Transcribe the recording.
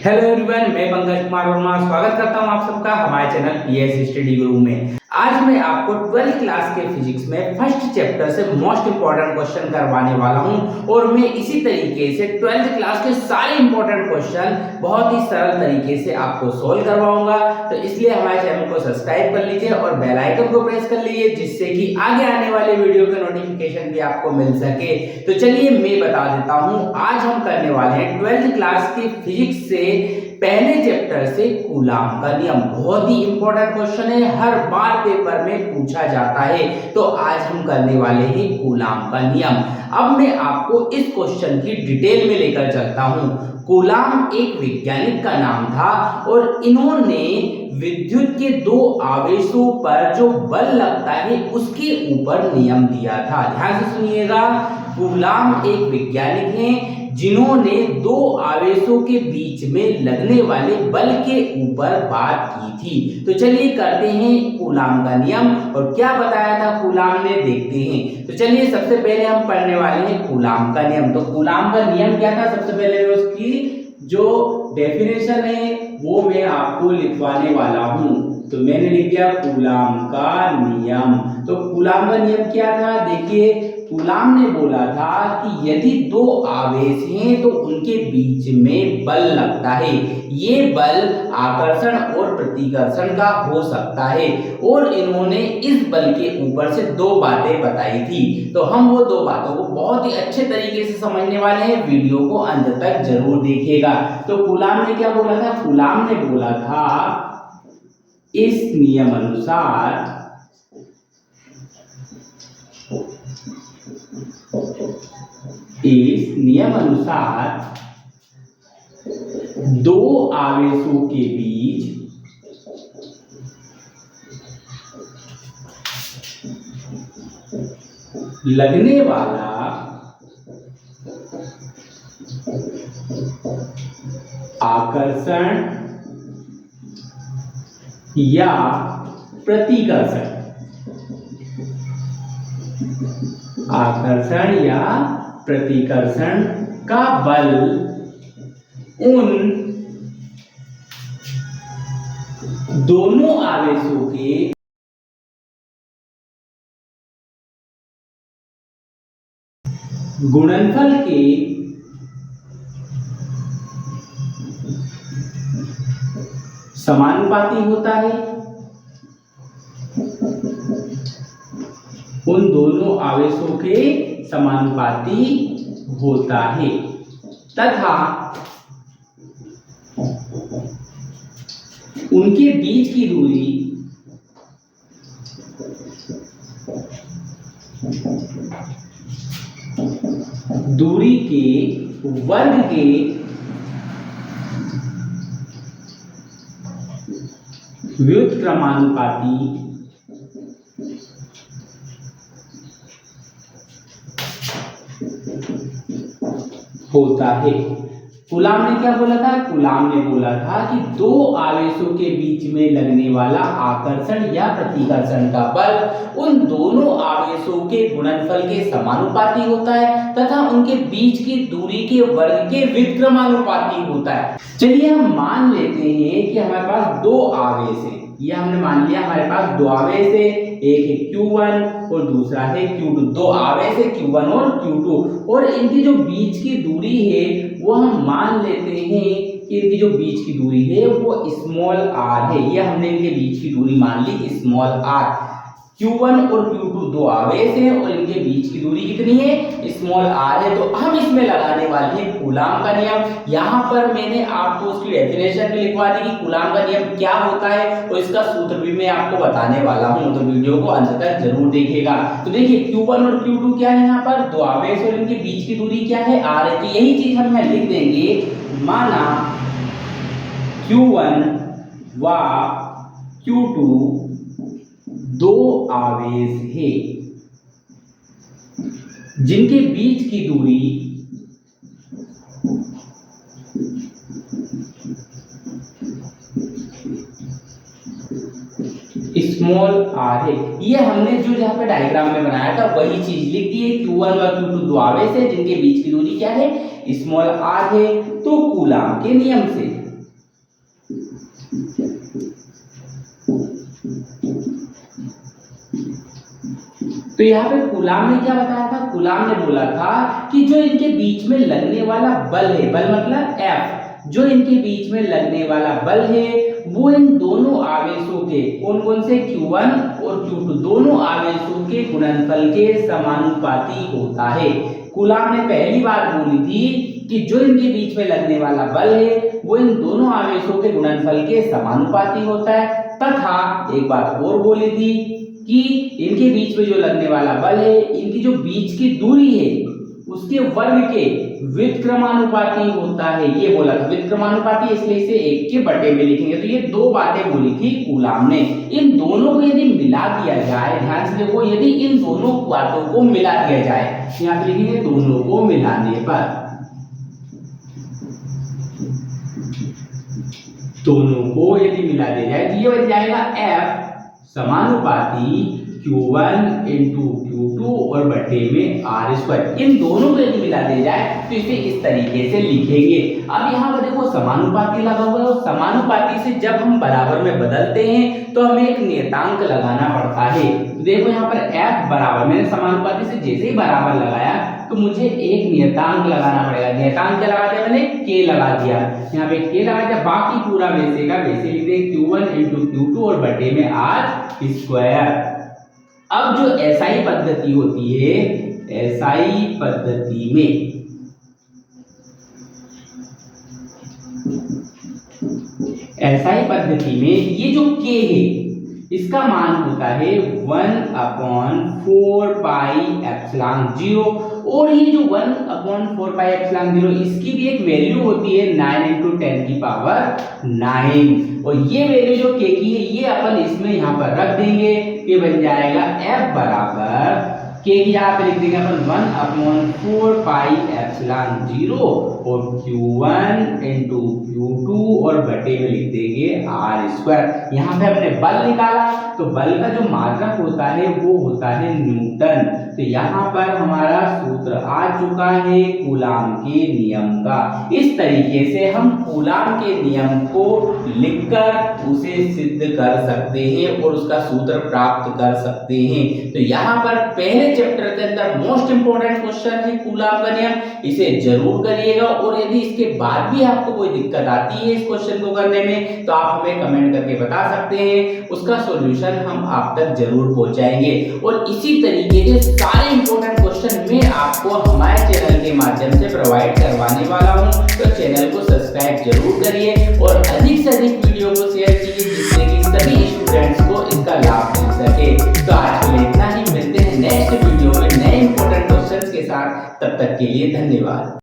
Hello everyone, मैं पंकज कुमार वर्मा स्वागत करता हूं आप सबका हमारे चैनल पीएस स्टडी गुरु में। आज मैं आपको 12th क्लास के फिजिक्स में फर्स्ट चैप्टर से मोस्ट इंपॉर्टेंट क्वेश्चन करवाने वाला हूं और मैं इसी तरीके से 12th क्लास के सारे इंपॉर्टेंट क्वेश्चन बहुत ही सरल तरीके से आपको सोल्व करवाऊंगा। तो इसलिए हमारे चैनल को सब्सक्राइब कर लीजिए और बेल आइकन को प्रेस कर लीजिए, जिससे कि आगे आने वाले वीडियो के नोटिफिकेशन भी आपको मिल सके। तो चलिए मैं बता देता हूं, आज हम करने वाले हैं 12th क्लास के फिजिक्स से पहले चैप्टर से कूलाम का नियम। बहुत ही इंपॉर्टेंट क्वेश्चन है, हर बार पेपर में पूछा जाता है। तो आज हम करने वाले हैं कूलाम का नियम। अब मैं आपको इस क्वेश्चन की डिटेल में लेकर चलता हूं। कूलाम एक वैज्ञानिक का नाम था और इन्होंने विद्युत के दो आवेशों पर जो बल लगता है उसके ऊपर नियम दिया था। ध्यान से सुनिएगा, कूलाम एक वैज्ञानिक हैं जिन्होंने दो आवेशों के बीच में लगने वाले बल के ऊपर बात की थी। तो चलिए करते हैं कूलाम का नियम और क्या बताया था कूलाम ने, देखते हैं। तो चलिए सबसे पहले हम पढ़ने वाले हैं कूलाम का नियम। तो कूलाम का नियम क्या था, सबसे पहले मैं उसकी जो डेफिनेशन है वो मैं आपको लिखवाने वाला हूं। तो मैंने लिख दिया कूलाम का नियम। तो कूलाम का नियम क्या था, देखिए कूलाम ने बोला था कि यदि दो आवेश हैं तो उनके बीच में बल लगता है। ये बल आकर्षण और प्रतिकर्षण का हो सकता है और इन्होंने इस बल के ऊपर से दो बातें बताई थी। तो हम वो दो बातों को बहुत ही अच्छे तरीके से समझने वाले हैं, वीडियो को अंत तक जरूर देखिएगा। तो कूलाम ने क्या बोला था, कूलाम ने बोला था इस नियम अनुसार दो आवेशों के बीच लगने वाला आकर्षण या प्रतिकर्षण, आकर्षण या प्रतिकर्षण का बल उन दोनों आवेशों के गुणनफल के समानुपाती होता है। उन दोनों आवेशों के समानुपाती होता है तथा उनके बीच की दूरी के वर्ग के व्युत्क्रमानुपाती होता है। कूलाम ने क्या बोला था, कूलाम ने बोला था कि दो आवेशों के बीच में लगने वाला आकर्षण या प्रतिकर्षण का बल उन दोनों आवेशों के गुणनफल के समानुपाती होता है तथा उनके बीच की दूरी के वर्ग के व्युत्क्रमानुपाती होता है। चलिए हम मान लेते हैं कि हमारे पास दो आवेश है, ये हमने मान लिया हमारे पास दो आवेश है, एक है Q1 और दूसरा है Q2। दो आवेश है Q1 और Q2 और इनकी जो बीच की दूरी है वो हम मान लेते हैं कि इनकी जो बीच की दूरी है वो स्मॉल r है। ये हमने इनके बीच की दूरी मान ली स्मॉल r। Q1 और Q2 दो आवेश हैं और इनके बीच की दूरी कितनी है, स्मॉल r है। तो हम इसमें लगाने वाले हैं कूलाम का नियम। यहाँ पर मैंने आपको उसकी डेफिनेशन भी लिखवा दी कि कूलाम का नियम क्या होता है और इसका सूत्र भी मैं आपको बताने वाला हूँ। तो वीडियो को अंत तक जरूर देखिएगा। तो देखिए Q1 और Q2 क्या है, यहाँ पर दो आवेश और इनके बीच की दूरी क्या है, r है। तो यही चीज हम यहाँ लिख देंगे, माना Q1 व Q2 दो आवेश है जिनके बीच की दूरी स्मॉल r है। ये हमने जो जहां पे डायग्राम में बनाया था वही चीज लिख दी है। Q1 व Q2 दो आवेश है जिनके बीच की दूरी क्या है, स्मॉल r है। तो कूलाम के नियम से तो यहाँ पे कूलाम ने क्या बताया था, कूलाम ने बोला था कि जो इनके बीच में लगने वाला बल है, बल मतलब F, जो इनके बीच में लगने वाला बल है वो इन दोनों आवेशों के, कौन कौन से, Q1 और Q2 दोनों आवेशों के गुणनफल के समानुपाती होता है। कूलाम ने पहली बार बोली थी कि जो इनके बीच में लगने वाला बल है वो इन दोनों आवेशों के गुणनफल के समानुपाती होता है, तथा एक बात और बोली थी कि इनके बीच में जो लगने वाला बल है इनकी जो बीच की दूरी है उसके वर्ग के व्युत्क्रमानुपाती होता है, ये बोला था। व्युत्क्रमानुपाती इसलिए इसे 1 के बटे में लिखेंगे। तो ये दो बातें बोली थी कूलाम ने। इन दोनों को यदि मिला दिया जाए, ध्यान से देखो, यदि इन दोनों बातों को मिला दिया जाए, यहाँ पे लिखेंगे दोनों को मिलाने पर, दोनों को यदि मिला दिया जाए तो ये बन जाएगा F समानुपाती Q1 इंटू Q2 और बटे में R²। इन दोनों को यदि मिला दिया जाए तो इसे इस तरीके से लिखेंगे। अब यहाँ पर देखो समानुपाती लगा हुआ है और समानुपाती से जब हम बराबर में बदलते हैं तो हमें एक नियतांक लगाना पड़ता है। तो देखो यहाँ पर F बराबर, मैंने समानुपाती से जैसे ही बराबर लगाया तो मुझे एक नियतांक लगाना पड़ेगा। नियतांक क्या लगा दिया मैंने, K लगा दिया, यहाँ पे K लगा दिया, बाकी पूरा वैसे का वैसे लिख दें Q1 इंटू Q2 और बटे में R²। अब जो एसआई पद्धति होती है, एसआई पद्धति में ये जो K है इसका मान होता है 1/4 पाई एप्सिलॉन 0, और ये जो 1/4 पाई एप्सिलॉन 0 इसकी भी एक वैल्यू होती है 9 इंटू 10 की पावर 9, और ये वैल्यू जो K की है ये अपन इसमें यहाँ पर रख देंगे। ये बन जाएगा F बराबर K की यहाँ पे लिख देंगे अपन 1/4 पाई एप्सिलॉन 0 और Q1 इंटू Q2 और बटे में लिख देंगे R²। यहाँ पे हमने बल निकाला तो बल का जो मात्रक होता है वो होता है न्यूटन। तो यहाँ पर हमारा सूत्र आ चुका है कूलाम के नियम का। इस तरीके से हम कूलाम के नियम को लिखकर उसे सिद्ध कर सकते हैं और उसका सूत्र प्राप्त कर सकते हैं। तो यहाँ पर पहले चैप्टर के अंदर मोस्ट इंपोर्टेंट क्वेश्चन है कूलाम का नियम, इसे जरूर करिएगा। और यदि इसके बाद भी आपको कोई दिक्कत आती है इस क्वेश्चन को करने में तो आप हमें कमेंट करके बता सकते हैं, उसका सॉल्यूशन हम आप तक जरूर पहुंचाएंगे। और इसी तरीके के सारे इंपोर्टेंट क्वेश्चन मैं आपको हमारे चैनल के माध्यम से प्रोवाइड करवाने वाला हूं, तो चैनल को सब्सक्राइब जरूर करिए और अधिक से अधिक वीडियो को शेयर कीजिए जिससे कि सभी स्टूडेंट्स को इसका लाभ मिल सके। तो आज के लिए इतना ही, मिलते हैं नेक्स्ट वीडियो में नए इंपोर्टेंट क्वेश्चंस के साथ, तब तक के लिए धन्यवाद।